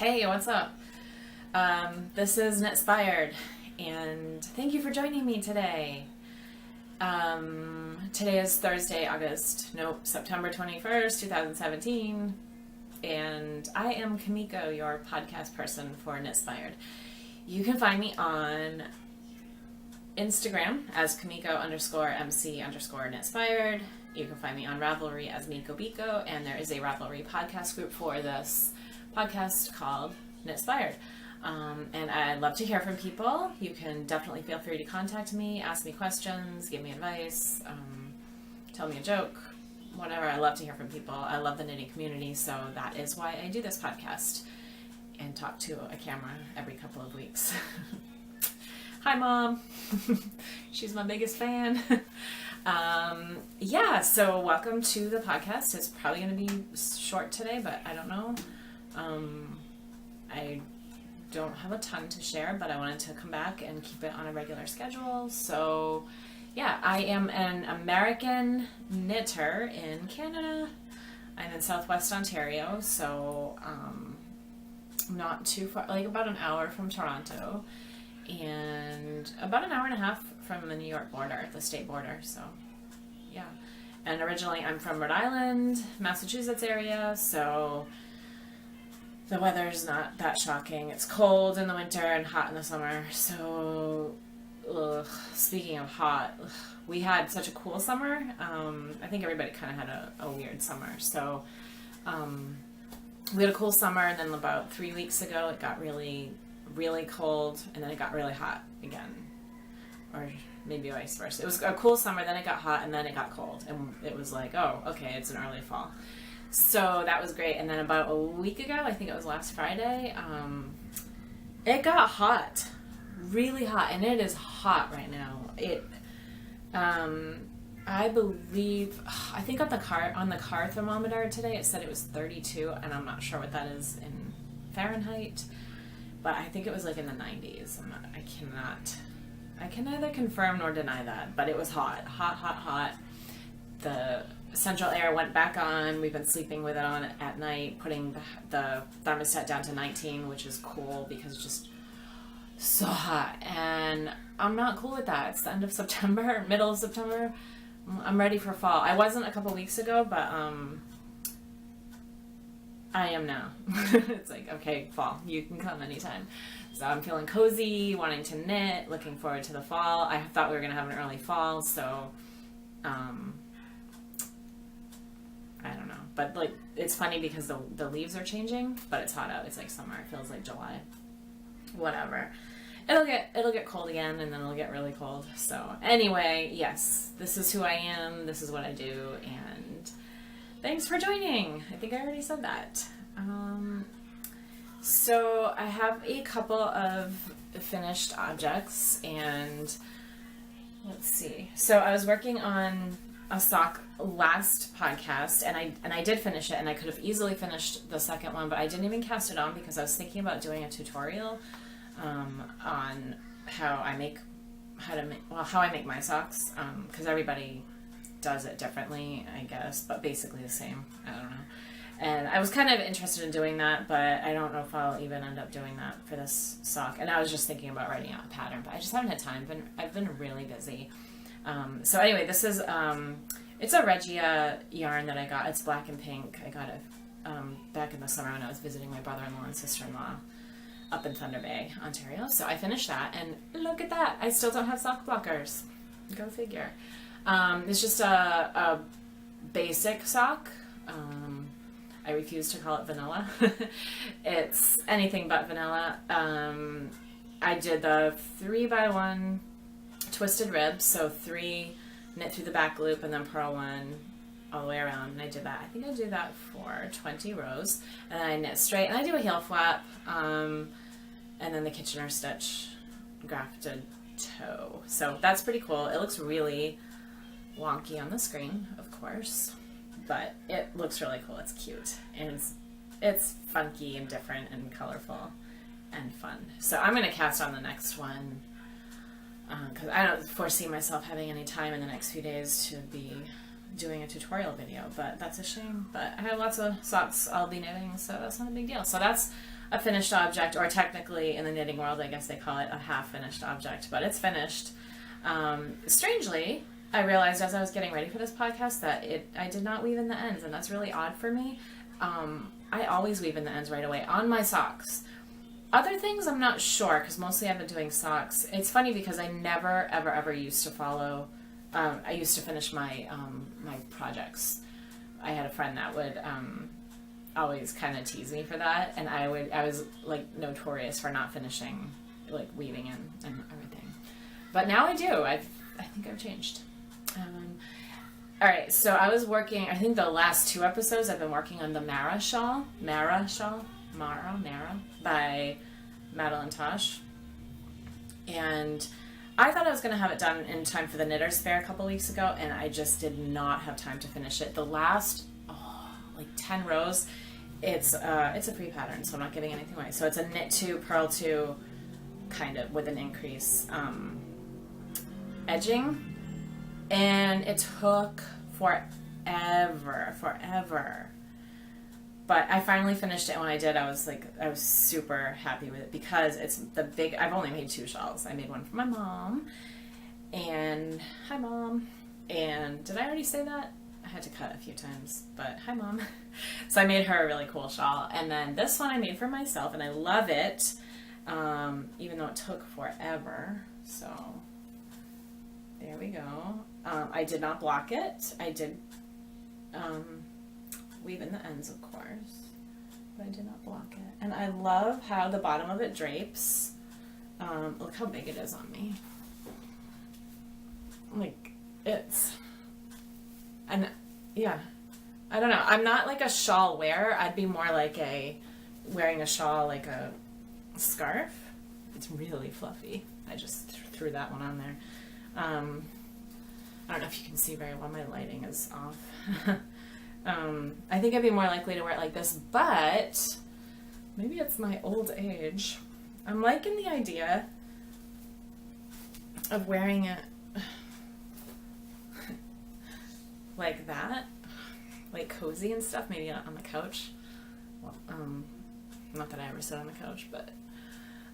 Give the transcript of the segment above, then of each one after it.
Hey, what's up? This is Knitspired, and thank you for joining me today. Today is Thursday, September 21st, 2017, and I am Mikobeeko, your podcast person for Knitspired. You can find me on Instagram as Mikobeeko_MC_Knitspired. You can find me on Ravelry as Mikobeeko, and there is a Ravelry podcast group for this podcast called Knitspired. And I'd love to hear from people. You can definitely feel free to contact me, ask me questions, give me advice, tell me a joke, whatever. I love to hear from people. I love the knitting community, so that is why I do this podcast and talk to a camera every couple of weeks. Hi, Mom. She's my biggest fan. So welcome to the podcast. It's probably going to be short today, but I don't know. I don't have a ton to share, but I wanted to come back and keep it on a regular schedule. So, yeah, I am an American knitter in Canada. I'm in Southwest Ontario, so not too far, like about an hour from Toronto, and about an hour and a half from the New York border, the state border, so yeah. And originally I'm from Rhode Island, Massachusetts area, so the weather's not that shocking. It's cold in the winter and hot in the summer. So, speaking of hot, we had such a cool summer. I think everybody kind of had a weird summer. So, we had a cool summer, and then about 3 weeks ago, it got really, really cold, and then it got really hot again. Or maybe vice versa. It was a cool summer, then it got hot, and then it got cold. And it was like, oh, okay, it's an early fall. So that was great. And then about a week ago, I think it was last Friday, it got hot, really hot, and it is hot right now. I think on the car thermometer today, it said it was 32, and I'm not sure what that is in Fahrenheit, but I think it was like in the 90s. I can neither confirm nor deny that, but it was hot. The central air went back on. We've been sleeping with it on at night, putting the thermostat down to 19, which is cool because it's just so hot. And I'm not cool with that. It's the end of September, middle of September. I'm ready for fall. I wasn't a couple weeks ago, but I am now. It's like, okay, fall. You can come anytime. So I'm feeling cozy, wanting to knit, looking forward to the fall. I thought we were going to have an early fall, so I don't know, but like it's funny because the leaves are changing, but it's hot out. It's like summer. It feels like July. Whatever. It'll get cold again, and then it'll get really cold. So anyway, yes, this is who I am. This is what I do, and thanks for joining. I think I already said that. So I have a couple of finished objects, and let's see. So I was working on a sock last podcast, and I did finish it, and I could have easily finished the second one, but I didn't even cast it on because I was thinking about doing a tutorial on how I make my socks, because everybody does it differently, I guess, but basically the same. I don't know. And I was kind of interested in doing that, but I don't know if I'll even end up doing that for this sock. And I was just thinking about writing out a pattern, but I just haven't had time. I've been really busy. So anyway, this is, it's a Regia yarn that I got. It's black and pink. I got it back in the summer when I was visiting my brother-in-law and sister-in-law up in Thunder Bay, Ontario. So I finished that, and look at that. I still don't have sock blockers. Go figure. It's just a basic sock. I refuse to call it vanilla. It's anything but vanilla. I did the 3x1 twisted ribs, so 3 knit through the back loop and then purl 1 all the way around, and I did that. I think I did that for 20 rows, and then I knit straight, and I do a heel flap, and then the Kitchener stitch grafted toe. So that's pretty cool. It looks really wonky on the screen, of course, but it looks really cool. It's cute, and it's funky and different and colorful and fun. So I'm going to cast on the next one because I don't foresee myself having any time in the next few days to be doing a tutorial video, but that's a shame. But I have lots of socks I'll be knitting, so that's not a big deal. So that's a finished object, or technically in the knitting world, I guess they call it a half-finished object, but it's finished. Strangely, I realized as I was getting ready for this podcast that I did not weave in the ends, and that's really odd for me. I always weave in the ends right away on my socks. Other things I'm not sure, because mostly I've been doing socks. It's funny because I never, ever, ever used to follow, I used to finish my my projects. I had a friend that would always kind of tease me for that, and I was like notorious for not finishing, like weaving and everything. But now I do. I think I've changed. All right, so I was working, I think the last 2 episodes I've been working on the Mara Shawl by Madeline Tosh. And I thought I was going to have it done in time for the Knitter's Fair a couple weeks ago, and I just did not have time to finish it. The last, like 10 rows, it's a free pattern, so I'm not giving anything away. So it's a knit 2, purl 2, kind of, with an increase edging. And it took forever. But I finally finished it, and when I did, I was super happy with it because it's I've only made 2 shawls. I made one for my mom, and hi Mom. And did I already say that? I had to cut a few times, but hi Mom. So I made her a really cool shawl. And then this one I made for myself, and I love it, even though it took forever. So there we go. I did not block it. I did weave in the ends, of course, but I did not block it. And I love how the bottom of it drapes. Look how big it is on me. Like, and yeah, I don't know. I'm not like a shawl wearer. I'd be more like wearing a shawl like a scarf. It's really fluffy. I just threw that one on there. I don't know if you can see very well. My lighting is off. I think I'd be more likely to wear it like this, but maybe it's my old age. I'm liking the idea of wearing it like that, like cozy and stuff, maybe on the couch. Well, not that I ever sit on the couch, but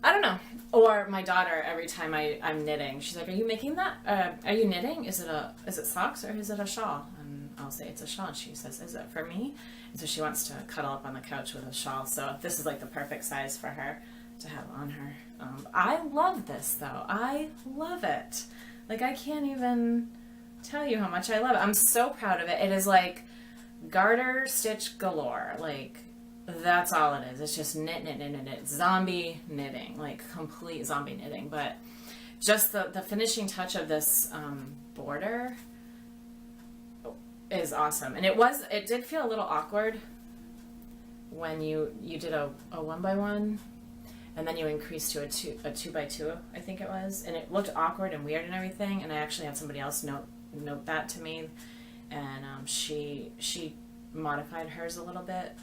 I don't know. Or my daughter, every time I'm knitting, she's like, "Are you making that? Are you knitting? Is it socks or is it a shawl?" And I'll say it's a shawl. And she says, "Is it for me?" And so she wants to cuddle up on the couch with a shawl. So this is like the perfect size for her to have on her. I love this though. I love it. Like, I can't even tell you how much I love it. I'm so proud of it. It is like garter stitch galore. Like, that's all it is. It's just knit. Zombie knitting, like complete zombie knitting. But just the finishing touch of this border is awesome. And it did feel a little awkward when you did a 1x1 and then you increased to a 2x2, I think it was. And it looked awkward and weird and everything. And I actually had somebody else note that to me. And she modified hers a little bit.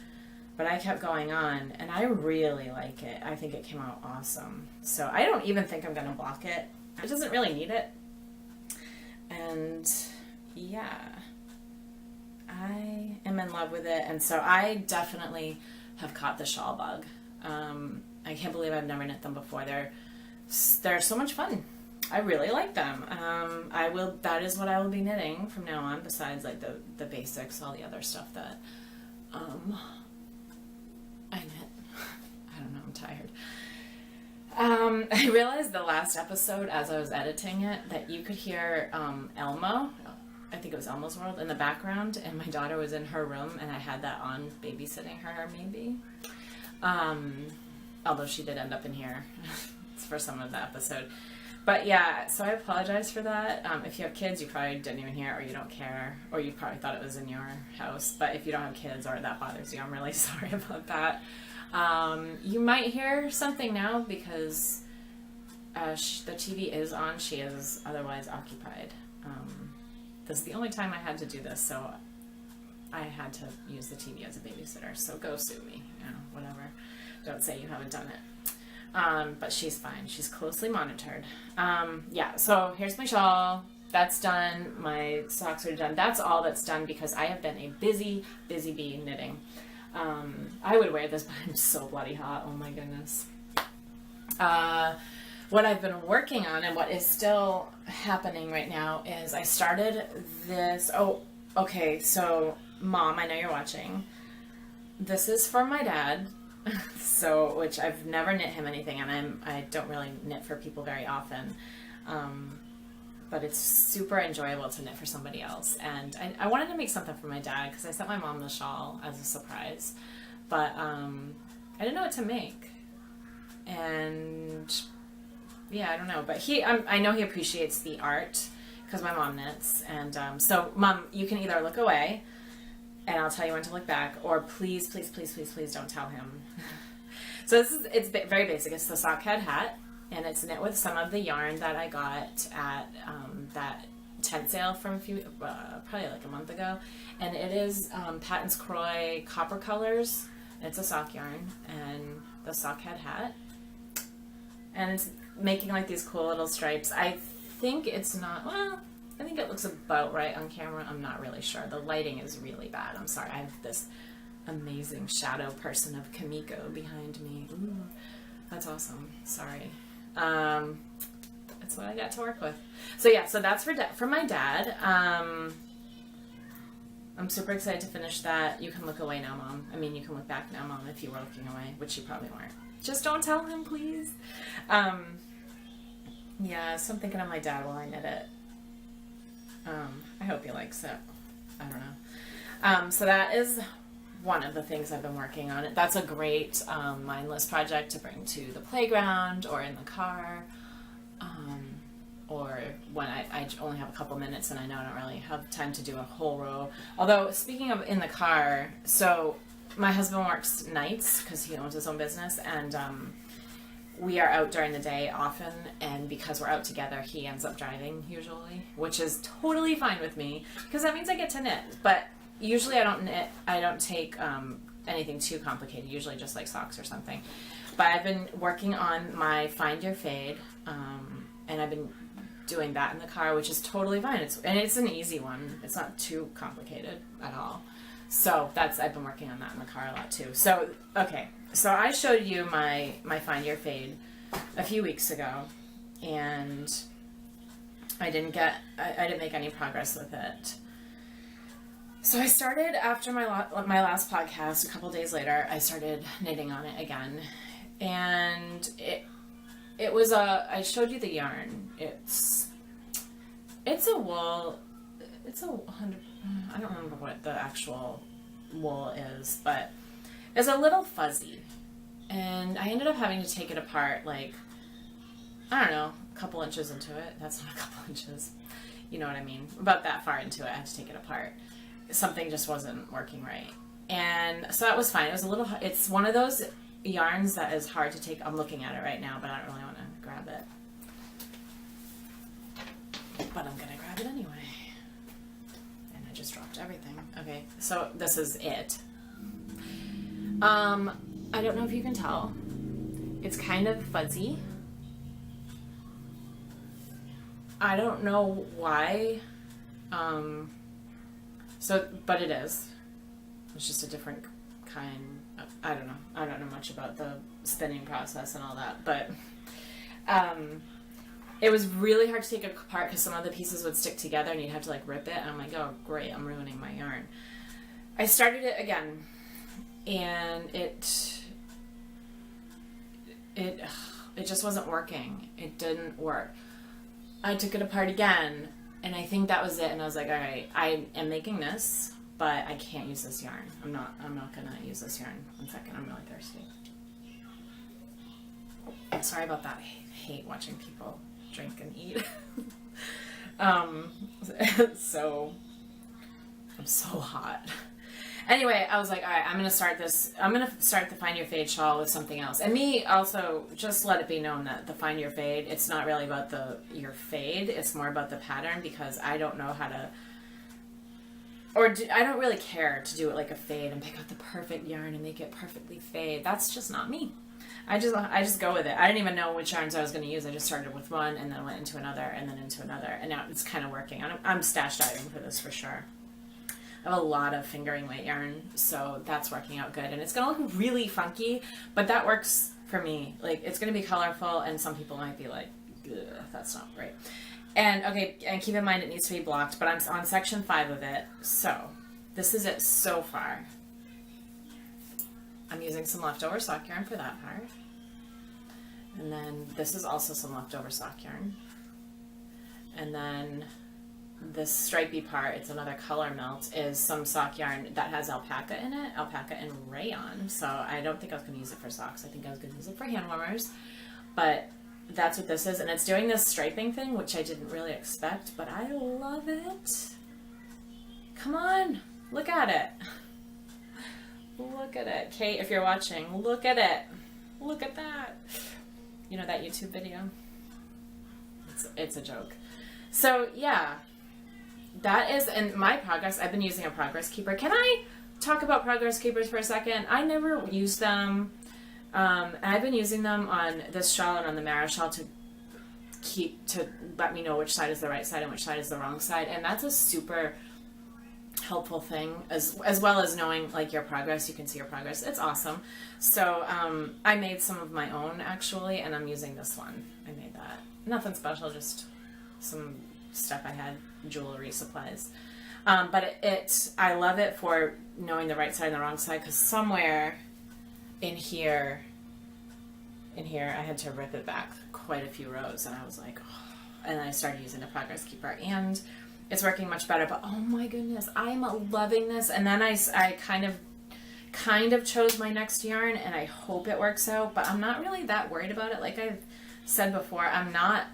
But I kept going on, and I really like it. I think it came out awesome. So I don't even think I'm going to block it. It doesn't really need it. And yeah, I am in love with it. And so I definitely have caught the shawl bug. I can't believe I've never knit them before. They're so much fun. I really like them. That is what I will be knitting from now on, besides like the basics, all the other stuff that I knit. I don't know, I'm tired. I realized the last episode, as I was editing it, that you could hear Elmo, I think it was Elmo's World, in the background, and my daughter was in her room, and I had that on, babysitting her, maybe. Although she did end up in here for some of the episode. But yeah, so I apologize for that. If you have kids, you probably didn't even hear it, or you don't care, or you probably thought it was in your house. But if you don't have kids or that bothers you, I'm really sorry about that. You might hear something now because the TV is on. She is otherwise occupied. This is the only time I had to do this, so I had to use the TV as a babysitter. So go sue me, whatever. Don't say you haven't done it. But she's fine. She's closely monitored. Yeah, so here's my shawl. That's done. My socks are done. That's all that's done because I have been a busy bee knitting. I would wear this, but I'm so bloody hot. Oh my goodness. What I've been working on and what is still happening right now is I started this. Oh, okay. So, Mom, I know you're watching. This is for my dad. So, which I've never knit him anything, and I don't really knit for people very often. But it's super enjoyable to knit for somebody else. And I wanted to make something for my dad because I sent my mom the shawl as a surprise. But I didn't know what to make. And yeah, I don't know. But I know he appreciates the art because my mom knits. And so, Mom, you can either look away and I'll tell you when to look back, or please, please, please, please, please don't tell him. So it's very basic. It's the sock head hat. And it's knit with some of the yarn that I got at that tent sale from probably like a month ago. And it is Patton's Croy Copper Colors. It's a sock yarn and the sock head hat. And it's making like these cool little stripes. I think it's not, well, I think it looks about right on camera. I'm not really sure. The lighting is really bad. I'm sorry. I have this amazing shadow person of Mikobeeko behind me. Ooh, that's awesome. Sorry. That's what I got to work with. So yeah, so that's for my dad. I'm super excited to finish that. You can look away now, Mom. I mean, you can look back now, Mom, if you were looking away, which you probably weren't. Just don't tell him, please. Yeah, so I'm thinking of my dad while I knit it. I hope he likes it. I don't know. So that is one of the things I've been working on. That's a great mindless project to bring to the playground or in the car, or when I only have a couple minutes and I know I don't really have time to do a whole row. Although, speaking of in the car, so my husband works nights because he owns his own business, and we are out during the day often, and because we're out together, he ends up driving usually, which is totally fine with me because that means I get to knit. But usually I don't knit, I don't take anything too complicated, usually just like socks or something. But I've been working on my Find Your Fade, and I've been doing that in the car, which is totally fine. It's an easy one. It's not too complicated at all. So I've been working on that in the car a lot too. So, okay. So I showed you my Find Your Fade a few weeks ago, and I didn't make any progress with it. So I started after my last podcast. A couple days later, I started knitting on it again, and it was I showed you the yarn. It's a wool. It's 100. I don't remember what the actual wool is, but it's a little fuzzy, and I ended up having to take it apart. Like, I don't know, a couple inches into it. That's not a couple inches. You know what I mean? About that far into it, I had to take it apart. Something just wasn't working right. And so that was fine. It's one of those yarns that is hard to take. I'm looking at it right now, but I don't really want to grab it. But I'm going to grab it anyway. And I just dropped everything. Okay, so this is it. I don't know if you can tell. It's kind of fuzzy. I don't know why. But it is. It's just a different kind. I don't know. I don't know much about the spinning process and all that, but it was really hard to take it apart because some of the pieces would stick together and you'd have to like rip it. And I'm like, oh great, I'm ruining my yarn. I started it again, and it just wasn't working. It didn't work. I took it apart again, and I think that was it. And I was like, all right, I am making this, but I can't use this yarn. I'm not gonna use this yarn. 1 second, I'm really thirsty. Sorry about that. I hate watching people drink and eat. So I'm so hot. Anyway, I was like, all right, I'm gonna start the Find Your Fade shawl with something else. And me also, just let it be known that the Find Your Fade, it's not really about your fade, it's more about the pattern, because I don't know how to, I don't really care to do it like a fade and pick out the perfect yarn and make it perfectly fade. That's just not me. I just go with it. I didn't even know which yarns I was going to use. I just started with one and then went into another and then into another, and now it's kind of working. I'm stash diving for this for sure. I have a lot of fingering weight yarn, so that's working out good. And it's going to look really funky, but that works for me. Like, it's going to be colorful, and some people might be like, ugh, that's not great. And, okay, and keep in mind it needs to be blocked, but I'm on section 5 of it, so this is it so far. I'm using some leftover sock yarn for that part. And then this is also some leftover sock yarn. And then this stripy part, it's another color melt, is some sock yarn that has alpaca in it, alpaca and rayon. So I don't think I was going to use it for socks. I think I was going to use it for hand warmers. But that's what this is. And it's doing this striping thing, which I didn't really expect, but I love it. Come on, look at it. Look at it. Kate, if you're watching, look at it. Look at that. You know that YouTube video? It's a joke. So, yeah. That is, and my progress, I've been using a progress keeper. Can I talk about progress keepers for a second? I never used them. And I've been using them on this shawl and on the Mara shawl to let me know which side is the right side and which side is the wrong side. And that's a super helpful thing, as well as knowing like your progress. You can see your progress. It's awesome. So I made some of my own actually, and I'm using this one. I made that. Nothing special, just some stuff I had, jewelry supplies. But I love it for knowing the right side and the wrong side, because somewhere in here I had to rip it back quite a few rows, and I was like, oh. And I started using the progress keeper, and it's working much better. But oh my goodness, I'm loving this. And then I kind of chose my next yarn, and I hope it works out, but I'm not really that worried about it. Like I've said before, I'm not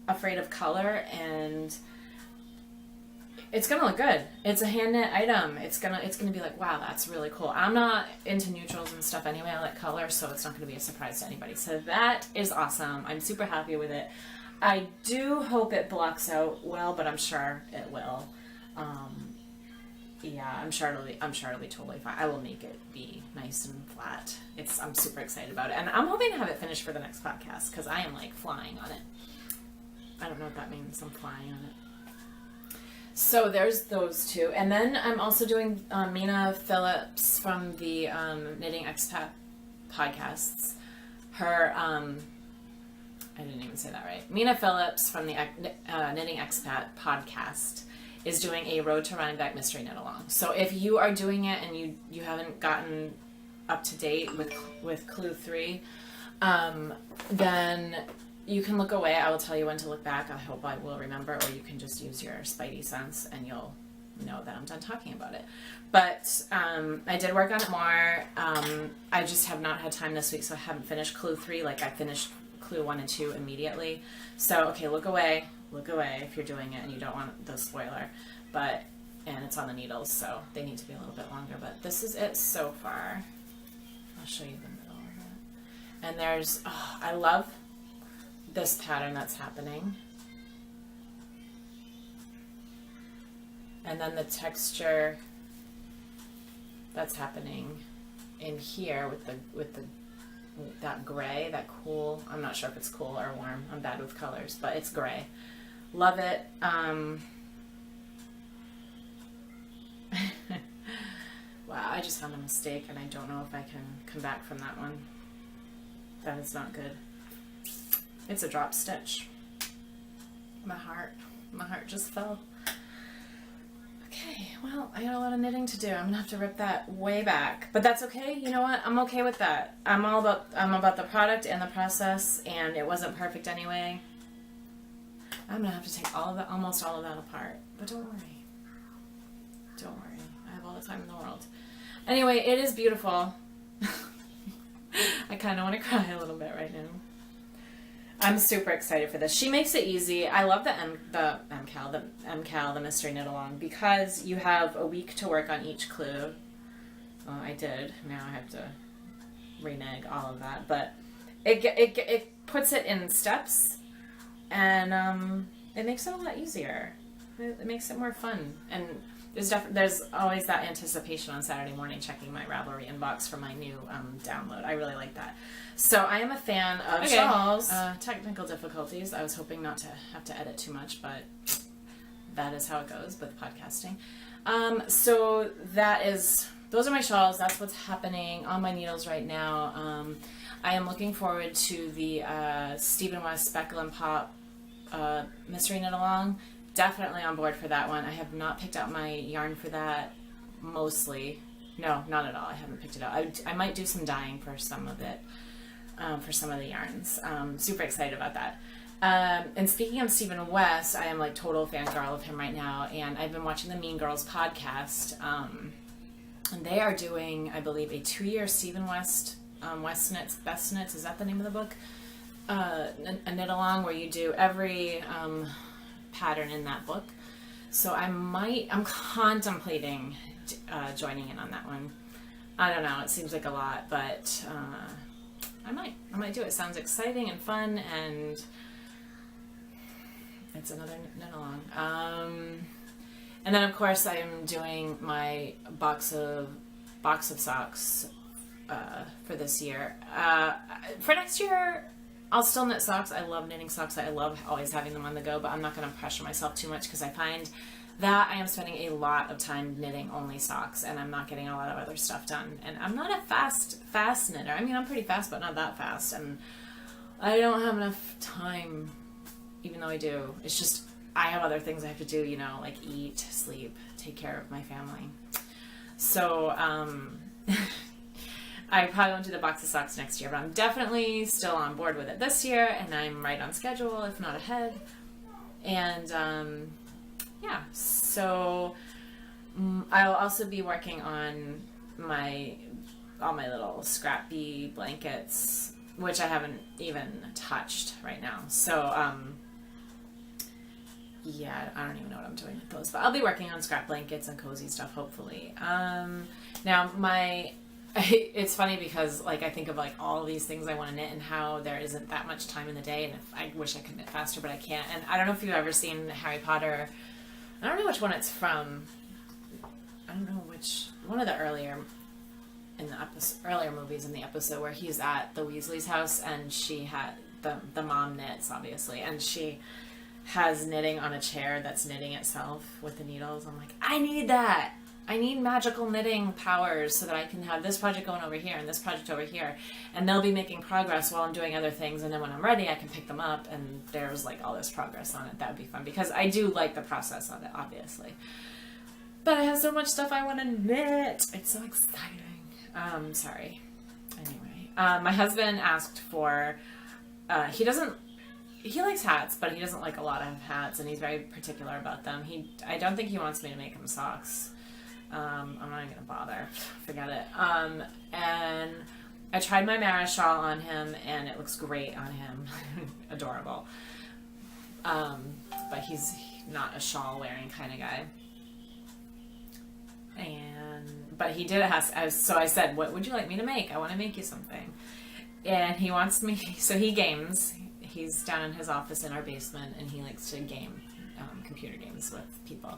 afraid of color, and it's gonna look good. It's a hand knit item. It's gonna be like, wow, that's really cool. I'm not into neutrals and stuff anyway. I like color, so it's not gonna be a surprise to anybody. So that is awesome. I'm super happy with it. I do hope it blocks out well, but I'm sure it will. Yeah, I'm sure it'll be totally fine. I will make it be nice and flat. I'm super excited about it, and I'm hoping to have it finished for the next podcast, because I am like flying on it. I don't know what that means. I'm flying on it. So there's those two, and then I'm also doing Mina Phillips from the Knitting Expat podcasts. Her I didn't even say that right. Mina Phillips from the Knitting Expat podcast is doing a Road to Rhinebeck mystery knit along. So if you are doing it and you haven't gotten up to date with Clue 3, then you can look away. I will tell you when to look back. I hope I will remember, or you can just use your spidey sense and you'll know that I'm done talking about it. But I did work on it more. I just have not had time this week, so I haven't finished Clue 3. Like I finished Clue 1 and 2 immediately. So, okay, look away if you're doing it and you don't want the spoiler. And it's on the needles, so they need to be a little bit longer. But this is it so far. I'll show you the middle of it. And there's, I love this pattern that's happening. And then the texture that's happening in here with that gray, that cool, I'm not sure if it's cool or warm. I'm bad with colors, but it's gray. Love it. Wow, I just found a mistake, and I don't know if I can come back from that one. That is not good. It's a drop stitch. My heart just fell. Okay, well, I got a lot of knitting to do. I'm gonna have to rip that way back, but that's okay. You know what? I'm okay with that. I'm about the product and the process, and it wasn't perfect anyway. I'm gonna have to take almost all of that apart, but don't worry. Don't worry. I have all the time in the world. Anyway, it is beautiful. I kind of want to cry a little bit right now. I'm super excited for this. She makes it easy. I love the MCAL, the mystery knit along, because you have a week to work on each clue. Well, I did. Now I have to renege all of that, but it puts it in steps, and it makes it a lot easier. It makes it more fun, and there's always that anticipation on Saturday morning checking my Ravelry inbox for my new download. I really like that. So I am a fan of shawls. Technical difficulties. I was hoping not to have to edit too much, but that is how it goes with podcasting. So those are my shawls. That's what's happening on my needles right now. I am looking forward to the Stephen West Speckle and Pop mystery knit along. Definitely on board for that one. I have not picked out my yarn for that. Mostly, no, not at all. I haven't picked it out. I might do some dyeing for some of it, for some of the yarns. Super excited about that. And speaking of Stephen West, I am like total fangirl of him right now, and I've been watching the Mean Girls podcast, and they are doing, I believe, a 2-year Stephen West West Knits, Best Knits, is that the name of the book? A knit along where you do every pattern in that book. So I'm contemplating joining in on that one. I don't know, it seems like a lot, but I might do it. Sounds exciting and fun, and it's another knit along. And then of course I'm doing my box of socks for this year. For next year, I'll still knit socks. I love knitting socks. I love always having them on the go, but I'm not going to pressure myself too much because I find that I am spending a lot of time knitting only socks, and I'm not getting a lot of other stuff done. And I'm not a fast knitter. I mean, I'm pretty fast, but not that fast. And I don't have enough time, even though I do. It's just, I have other things I have to do, like eat, sleep, take care of my family. So, I probably won't do the box of socks next year, but I'm definitely still on board with it this year, and I'm right on schedule, if not ahead. And yeah, so I'll also be working on all my little scrappy blankets, which I haven't even touched right now. So yeah, I don't even know what I'm doing with those, but I'll be working on scrap blankets and cozy stuff, hopefully. Now it's funny because I think of all these things I want to knit and how there isn't that much time in the day, and I wish I could knit faster, but I can't. And I don't know if you've ever seen Harry Potter. I don't know which one it's from. I don't know one of the earlier movies in the episode where he's at the Weasley's house, and she had the mom knits, obviously, and she has knitting on a chair that's knitting itself with the needles. I'm like, I need that. I need magical knitting powers so that I can have this project going over here and this project over here, and they'll be making progress while I'm doing other things, and then when I'm ready I can pick them up and there's all this progress on it. That would be fun because I do like the process of it, obviously. But I have so much stuff I want to knit. It's so exciting. Sorry. Anyway, my husband asked for, he likes hats, but he doesn't like a lot of hats, and he's very particular about them. I don't think he wants me to make him socks. I'm not even gonna bother. Forget it. And I tried my Mara shawl on him, and it looks great on him. Adorable. But he's not a shawl wearing kind of guy. But he did so I said, what would you like me to make? I want to make you something. And he wants me, so he games. He's down in his office in our basement, and he likes to game computer games with people,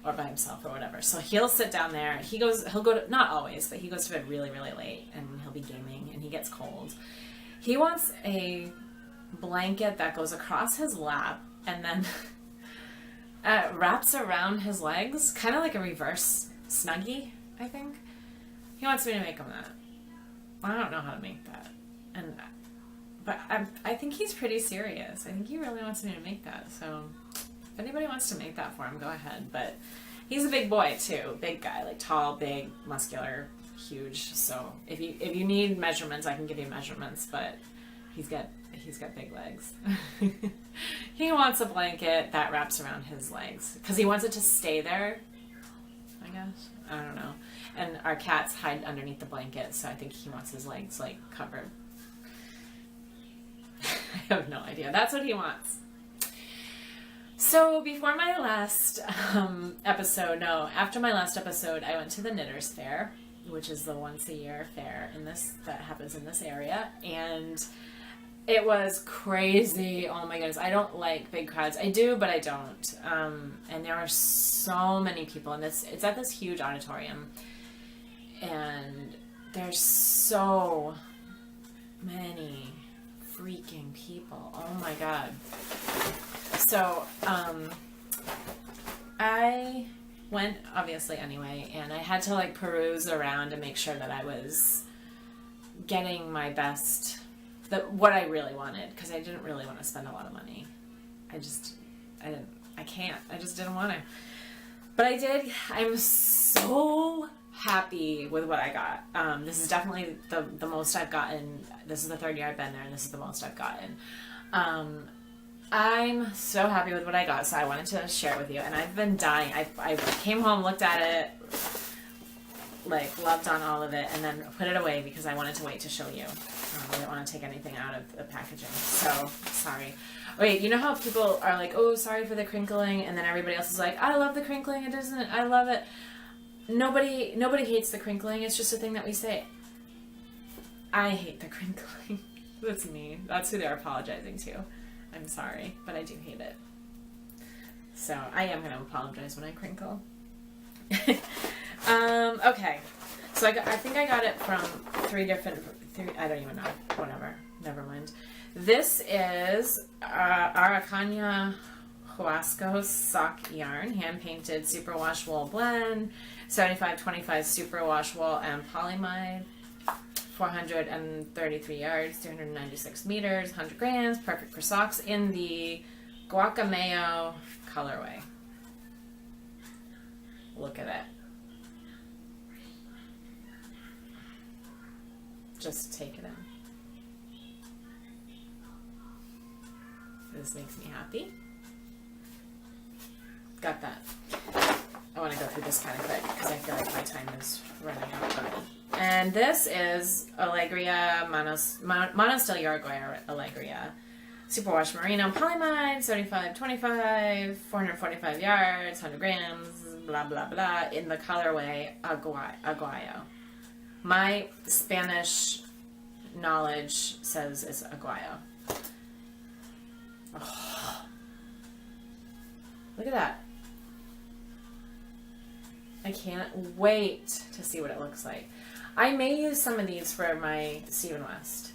or by himself or whatever. So he'll sit down there. He'll go to, not always, but he goes to bed really, really late, and he'll be gaming, and he gets cold. He wants a blanket that goes across his lap and then wraps around his legs, kind of like a reverse Snuggie, I think. He wants me to make him that. I don't know how to make that. But I think he's pretty serious. I think he really wants me to make that. So if anybody wants to make that for him, go ahead. But he's a big boy too, big guy, tall, big, muscular, huge. So if you need measurements, I can give you measurements. But he's got big legs. He wants a blanket that wraps around his legs because he wants it to stay there, I guess. I don't know. And our cats hide underneath the blanket, so I think he wants his legs covered. I have no idea. That's what he wants. So after my last episode, I went to the Knitters Fair, which is the once a year fair that happens in this area, and it was crazy. Oh my goodness. I don't like big crowds. I do, but I don't. And there are so many people, and it's at this huge auditorium, and there's so many freaking people. Oh my god. So I went obviously anyway, and I had to like peruse around to make sure that I was getting my best, what I really wanted, because I didn't really want to spend a lot of money. I just didn't want to. But I did. I'm so happy with what I got. This is definitely the most I've gotten. This is the third year I've been there, and this is the most I've gotten. I'm so happy with what I got, so I wanted to share it with you. And I've been dying. I came home, looked at it, like loved on all of it, and then put it away because I wanted to wait to show you. I didn't want to take anything out of the packaging. So sorry. Wait, you know how people are like, oh, sorry for the crinkling, and then everybody else is like, I love the crinkling. It doesn't. I love it. Nobody hates the crinkling. It's just a thing that we say. I hate the crinkling. That's me. That's who they're apologizing to. I'm sorry, but I do hate it. So I am going to apologize when I crinkle. Okay. So I think I got it from three, I don't even know. Whatever. Never mind. This is Araucania Huasco sock yarn, hand-painted superwash wool blend, 75-25 superwash wool and polyamide, 433 yards, 396 meters, 100 grams, perfect for socks in the guacamole colorway. Look at it. Just take it in. This makes me happy. Got that. I want to go through this kind of quick because I feel like my time is running out already. And this is Allegria Monostil Uruguay Allegria Superwash Merino Polyamide 75-25 445 yards 100 grams blah blah blah in the colorway Aguayo. My Spanish knowledge says it's Aguayo. Oh. Look at that. I can't wait to see what it looks like. I may use some of these for my Stephen West.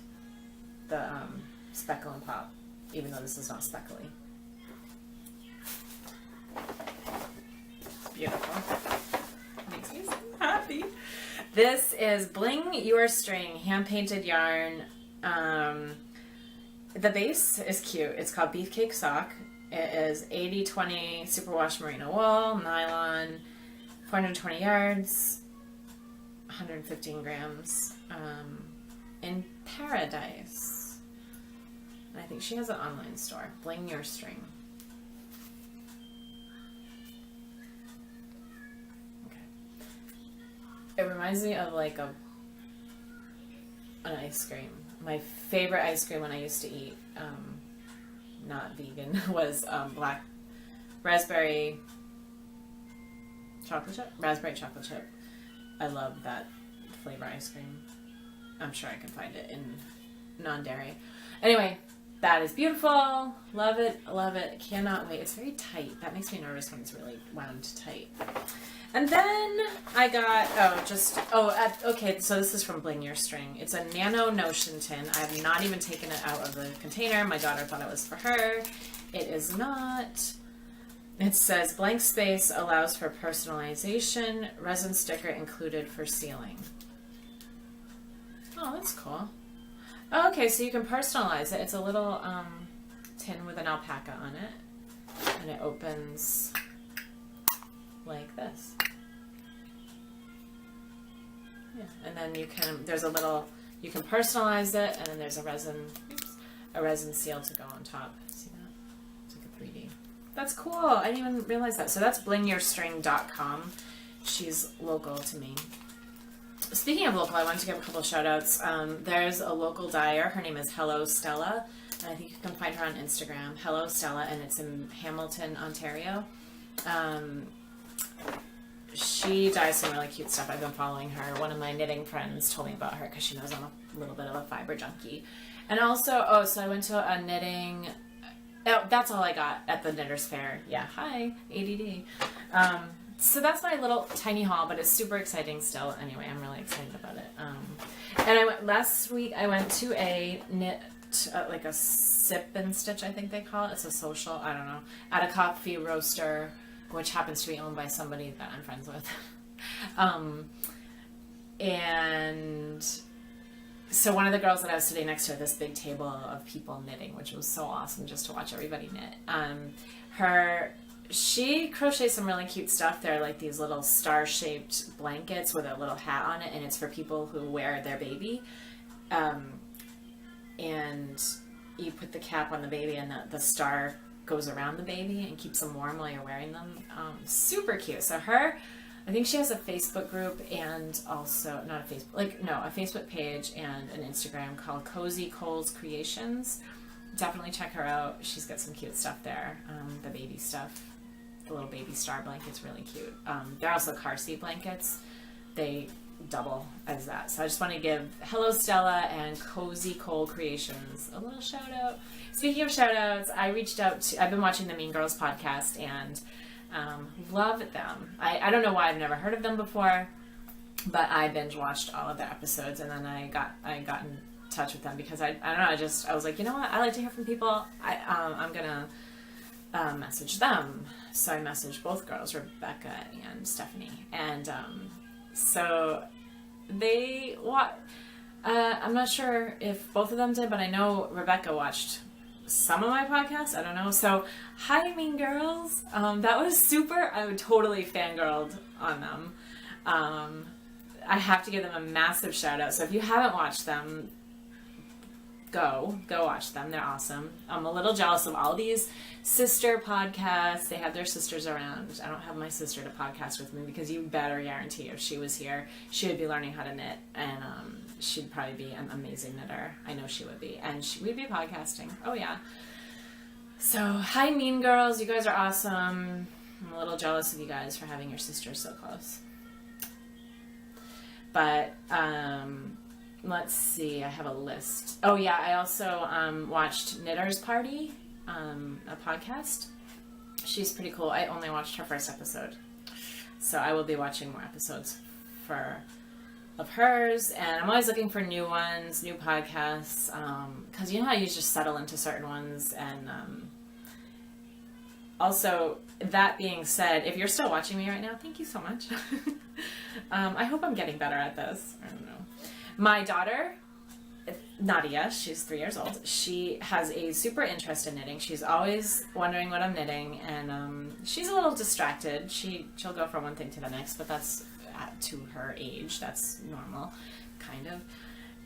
The Speckle and Pop. Even though this is not speckly. Beautiful. Makes me so happy. This is Bling Your String hand-painted yarn. The base is cute. It's called Beefcake Sock. It is 80-20 superwash merino wool, nylon, 420 yards, 115 grams, in Paradise. And I think she has an online store. Bling Your String. Okay. It reminds me of like an ice cream. My favorite ice cream when I used to eat, not vegan, was black raspberry chocolate chip. Raspberry chocolate chip. I love that flavor ice cream. I'm sure I can find it in non-dairy. Anyway, that is beautiful. Love it. Love it. Cannot wait. It's very tight. That makes me nervous when it's really wound tight. And then I got, okay, so this is from Bling Your String. It's a nano notion tin. I have not even taken it out of the container. My daughter thought it was for her. It is not. It says blank space allows for personalization. Resin sticker included for sealing. Oh, that's cool. Oh, okay, so you can personalize it. It's a little tin with an alpaca on it. And it opens like this. Yeah, and then you can, you can personalize it, and then there's a resin seal to go on top. See that? It's like a 3D. That's cool. I didn't even realize that. So that's blingyourstring.com. She's local to me. Speaking of local, I wanted to give a couple shout outs. There's a local dyer. Her name is Hello Stella. And I think you can find her on Instagram. Hello Stella, and it's in Hamilton, Ontario. She dyes some really cute stuff. I've been following her. One of my knitting friends told me about her because she knows I'm a little bit of a fiber junkie. And also, so I went to a knitting... Oh, that's all I got at the Knitters Fair. Yeah, hi, ADD. So that's my little tiny haul, but it's super exciting still. Anyway, I'm really excited about it. And last week I went to a knit, like a sip and stitch, I think they call it. It's a social, I don't know, at a coffee roaster which happens to be owned by somebody that I'm friends with. And so one of the girls that I was sitting next to at this big table of people knitting, which was so awesome just to watch everybody knit. She crochets some really cute stuff. They're like these little star-shaped blankets with a little hat on it, and it's for people who wear their baby. And you put the cap on the baby, and the star goes around the baby and keeps them warm while you're wearing them. Super cute. So I think she has a Facebook group and also, not a Facebook, a Facebook page and an Instagram called Cozy Coles Creations. Definitely check her out. She's got some cute stuff there. The baby stuff, the little baby star blanket's really cute. They're also car seat blankets. They double as that. So I just want to give Hello Stella and Cozy Cole Creations a little shout out. Speaking of shout outs, I've been watching the Mean Girls podcast and love them. I don't know why I've never heard of them before, but I binge watched all of their episodes, and then I got in touch with them because I don't know, I was like, you know what, I like to hear from people. I'm gonna message them. So I messaged both girls, Rebecca and Stephanie, and so they I'm not sure if both of them did, but I know Rebecca watched some of my podcasts. I don't know. So hi, Mean Girls. That was super. I would totally fangirled on them. I have to give them a massive shout out. So if you haven't watched them, go watch them. They're awesome. I'm a little jealous of all these sister podcasts. They have their sisters around. I don't have my sister to podcast with me because you better guarantee if she was here, she would be learning how to knit, and she'd probably be an amazing knitter. I know she would be, and we'd be podcasting. Oh yeah. So hi, Mean Girls. You guys are awesome. I'm a little jealous of you guys for having your sisters so close. But let's see, I have a list. Oh yeah, I also watched Knitter's Party, a podcast. She's pretty cool. I only watched her first episode, so I will be watching more episodes of hers, and I'm always looking for new ones, new podcasts, because you know how you just settle into certain ones. And also, that being said, if you're still watching me right now, thank you so much. I hope I'm getting better at this. I don't know. My daughter, Nadia, she's 3 years old. She has a super interest in knitting. She's always wondering what I'm knitting, and she's a little distracted. She'll go from one thing to the next, but that's to her age. That's normal, kind of.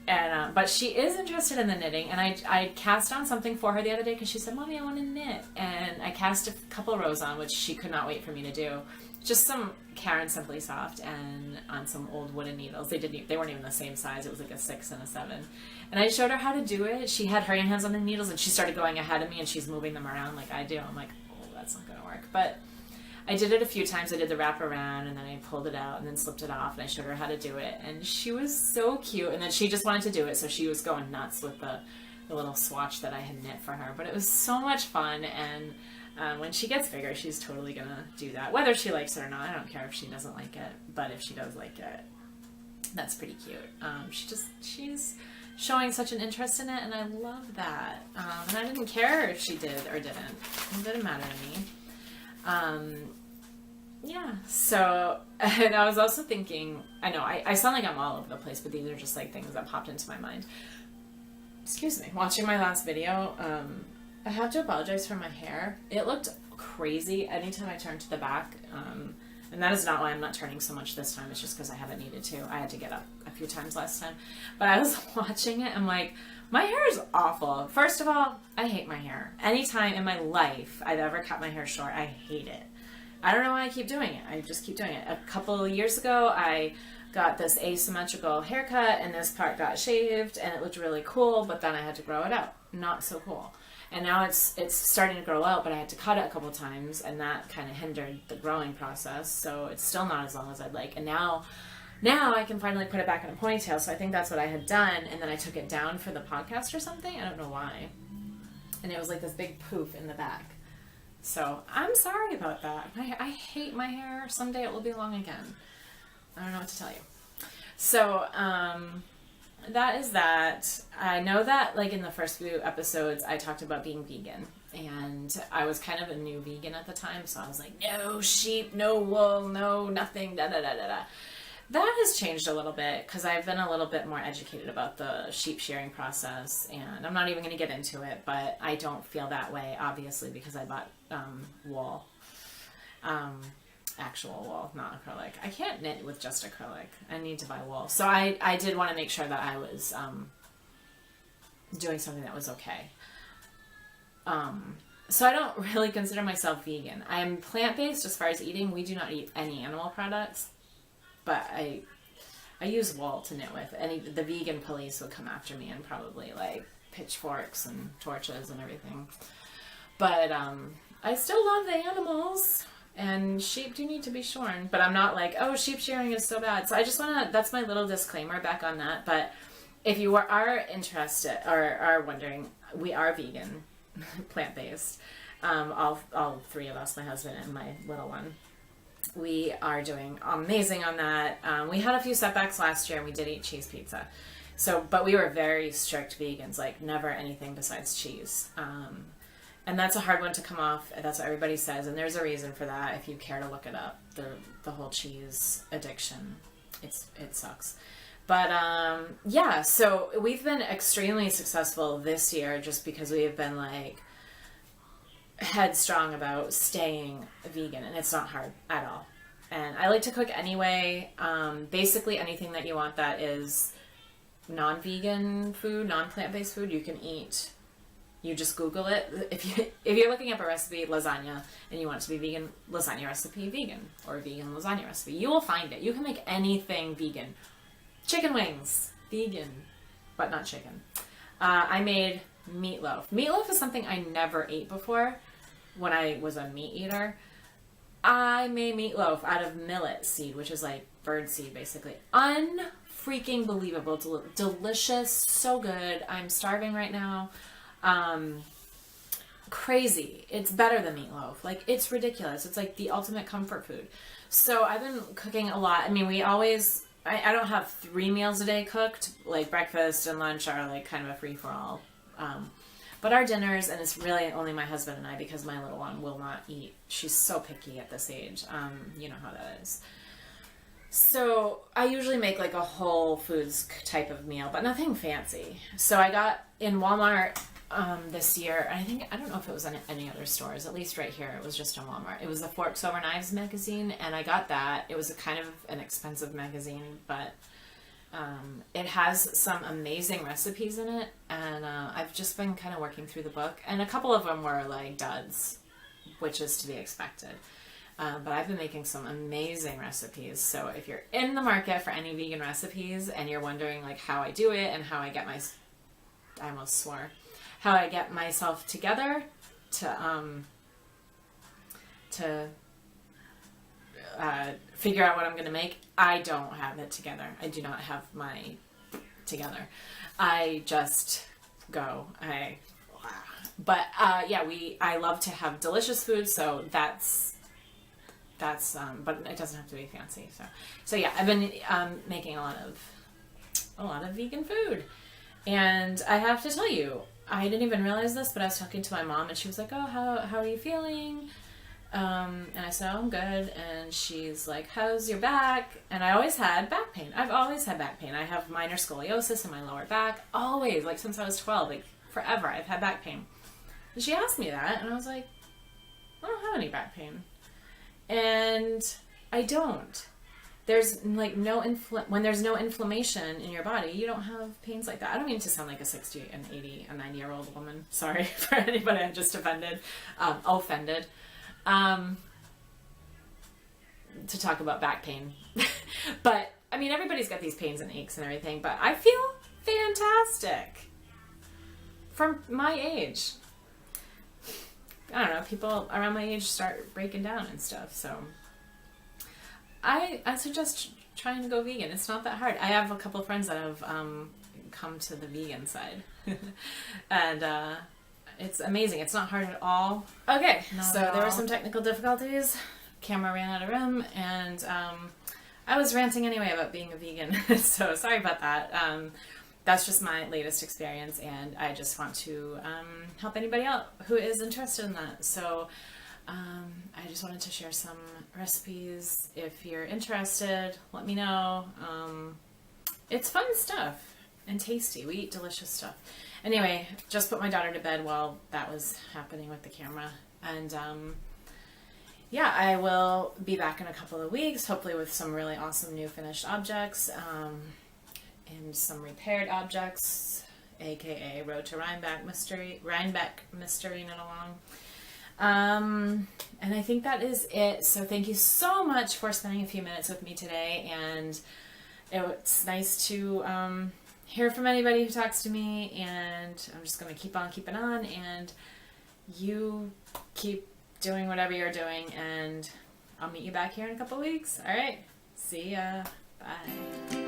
And but she is interested in the knitting, and I cast on something for her the other day because she said, "Mommy, I want to knit," and I cast a couple rows on, which she could not wait for me to do. Just some Karen Simply Soft and on some old wooden needles. They weren't even the same size. It was like a 6 and a 7. And I showed her how to do it. She had her hands on the needles, and she started going ahead of me, and she's moving them around like I do. I'm like, oh, that's not going to work. But I did it a few times. I did the wrap around, and then I pulled it out and then slipped it off, and I showed her how to do it. And she was so cute. And then she just wanted to do it, so she was going nuts with the little swatch that I had knit for her. But it was so much fun, and when she gets bigger, she's totally gonna do that. Whether she likes it or not, I don't care if she doesn't like it. But if she does like it, that's pretty cute. She's showing such an interest in it, and I love that. And I didn't care if she did or didn't. It didn't matter to me. Yeah. So, and I was also thinking, I know I sound like I'm all over the place, but these are just like things that popped into my mind. Excuse me. Watching my last video, I have to apologize for my hair. It looked crazy anytime I turned to the back. And that is not why I'm not turning so much this time. It's just because I haven't needed to. I had to get up a few times last time. But I was watching it. I'm like, my hair is awful. First of all, I hate my hair. Anytime in my life I've ever cut my hair short, I hate it. I don't know why I keep doing it. I just keep doing it. A couple of years ago, I got this asymmetrical haircut, and this part got shaved, and it looked really cool, but then I had to grow it out. Not so cool. And now it's starting to grow out, but I had to cut it a couple times, and that kind of hindered the growing process. So it's still not as long as I'd like. And now I can finally put it back in a ponytail. So I think that's what I had done. And then I took it down for the podcast or something. I don't know why. And it was like this big poof in the back. So I'm sorry about that. I hate my hair. Someday it will be long again. I don't know what to tell you. So, that is that. I know that like in the first few episodes I talked about being vegan, And I was kind of a new vegan at the time, so I was like, no sheep, no wool, no nothing, da da da da da. That has changed a little bit because I've been a little bit more educated about the sheep shearing process, and I'm not even going to get into it, but I don't feel that way, obviously, because I bought wool. Actual wool, not acrylic. I can't knit with just acrylic. I need to buy wool. So I did want to make sure that I was doing something that was okay. So I don't really consider myself vegan. I am plant-based as far as eating. We do not eat any animal products, but I use wool to knit with. The vegan police would come after me and probably like pitchforks and torches and everything. But I still love the animals, and sheep do need to be shorn. But I'm not like, oh, sheep shearing is so bad. So I just want to, that's my little disclaimer back on that. But if you are interested or are wondering, we are vegan. Plant-based. All three of us, my husband and my little one. We are doing amazing on that. We had a few setbacks last year and we did eat cheese pizza. But we were very strict vegans, like never anything besides cheese. And that's a hard one to come off. That's what everybody says. And there's a reason for that. If you care to look it up, the whole cheese addiction, it sucks. But yeah, so we've been extremely successful this year just because we have been like headstrong about staying vegan, and it's not hard at all. And I like to cook anyway. Basically anything that you want that is non-vegan food, non-plant-based food, you can eat. You just Google it. If you're looking up a recipe, lasagna, and you want it to be vegan, lasagna recipe vegan, or vegan lasagna recipe, you will find it. You can make anything vegan. Chicken wings, vegan, but not chicken. I made meatloaf. Meatloaf is something I never ate before when I was a meat eater. I made meatloaf out of millet seed, which is like bird seed, basically. Unfreaking believable. Delicious. So good. I'm starving right now. Crazy. It's better than meatloaf. Like, it's ridiculous. It's like the ultimate comfort food. So I've been cooking a lot. I mean, I don't have 3 meals a day cooked, like breakfast and lunch are like kind of a free-for-all. But our dinners, and it's really only my husband and I because my little one will not eat. She's so picky at this age. You know how that is. So I usually make like a Whole Foods type of meal, but nothing fancy. So I got in Walmart this year, I don't know if it was in any other stores, at least right here, it was just in Walmart. It was the Forks Over Knives magazine, and I got that. It was a kind of an expensive magazine, but it has some amazing recipes in it, and I've just been kind of working through the book, and a couple of them were like duds, which is to be expected. But I've been making some amazing recipes, so if you're in the market for any vegan recipes, and you're wondering like how I do it, and how I get I almost swore. How I get myself together to figure out what I'm going to make. I don't have it together. I do not have my together. I just go. But I love to have delicious food, so that's but it doesn't have to be fancy. So yeah, I've been making a lot of vegan food, and I have to tell you, I didn't even realize this, but I was talking to my mom, and she was like, oh, how are you feeling? And I said, oh, I'm good. And she's like, how's your back? And I always had back pain. I've always had back pain. I have minor scoliosis in my lower back. Always, like since I was 12, like forever, I've had back pain. And she asked me that, and I was like, I don't have any back pain. And I don't. There's like when there's no inflammation in your body, you don't have pains like that. I don't mean to sound like a 60, an 80, a 90-year-old woman. Sorry for anybody I just offended. To talk about back pain. But I mean, everybody's got these pains and aches and everything, but I feel fantastic from my age. I don't know, people around my age start breaking down and stuff, so I suggest trying to go vegan. It's not that hard. I have a couple of friends that have come to the vegan side. And it's amazing. It's not hard at all. Okay, so there were some technical difficulties. Camera ran out of room, and I was ranting anyway about being a vegan, so sorry about that. that's just my latest experience, and I just want to help anybody out who is interested in that. So I just wanted to share some recipes. If you're interested, let me know. It's fun stuff and tasty. We eat delicious stuff. Anyway, just put my daughter to bed while that was happening with the camera. And yeah, I will be back in a couple of weeks, hopefully with some really awesome new finished objects and some repaired objects, aka Road to Rhinebeck Mystery Knit Along. And I think that is it. So thank you so much for spending a few minutes with me today, and it's nice to hear from anybody who talks to me, and I'm just going to keep on keeping on, and you keep doing whatever you're doing, and I'll meet you back here in a couple weeks. All right. See ya. Bye.